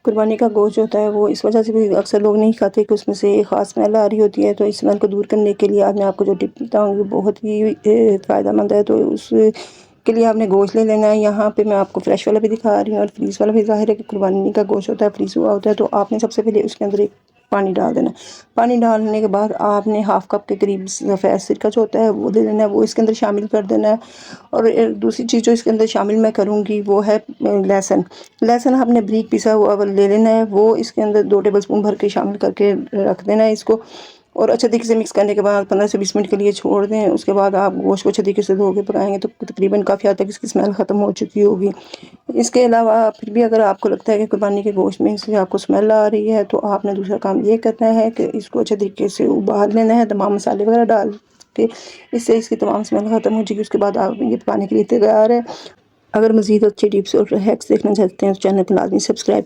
قربانی کا گوشت ہوتا ہے وہ اس وجہ سے بھی اکثر لوگ نہیں کھاتے کہ اس میں سے ایک خاص اسمیل آ رہی ہوتی ہے، تو اس اسمیل کو دور کرنے کے لیے آج میں آپ کو جو ٹپ بتاؤں گی بہت ہی فائدہ مند ہے۔ تو اس کے لیے آپ نے گوشت لے لینا ہے۔ یہاں پہ میں آپ کو فریش والا بھی دکھا رہی ہوں اور فریز والا بھی۔ ظاہر ہے کہ قربانی کا گوشت ہوتا ہے فریز ہوا ہوتا ہے، تو آپ نے سب سے پہلے اس کے اندر ایک پانی ڈال دینا ہے۔ پانی ڈالنے کے بعد آپ نے ہاف کپ کے قریب سفید سرکہ جو ہوتا ہے وہ لے لینا ہے، وہ اس کے اندر شامل کر دینا ہے۔ اور دوسری چیز جو اس کے اندر شامل میں کروں گی وہ ہے لہسن۔ لہسن آپ نے بریک پیسا ہوا لے لینا ہے، وہ اس کے اندر 2 ٹیبل سپون بھر کے شامل کر کے رکھ دینا ہے اس کو، اور اچھے طریقے سے مکس کرنے کے بعد 15 سے 20 منٹ کے لیے چھوڑ دیں۔ اس کے بعد آپ گوشت کو اچھے طریقے سے دھو کے پکائیں گے تو تقریباً کافی حد تک اس کی اسمیل ختم ہو چکی ہوگی۔ اس کے علاوہ پھر بھی اگر آپ کو لگتا ہے کہ قربانی کے گوشت میں سے آپ کو اسمیل آ رہی ہے تو آپ نے دوسرا کام یہ کرنا ہے کہ اس کو اچھے طریقے سے ابال لینا ہے تمام مسالے وغیرہ ڈال کے، اس سے اس کی تمام اسمیل ختم ہو جائے گی۔ اس کے بعد آپ یہ پکانے کے لیے تیار ہے۔ اگر مزید اچھے ٹپس اور ہیکس دیکھنا چاہتے ہیں تو چینل کو لازمی سبسکرائب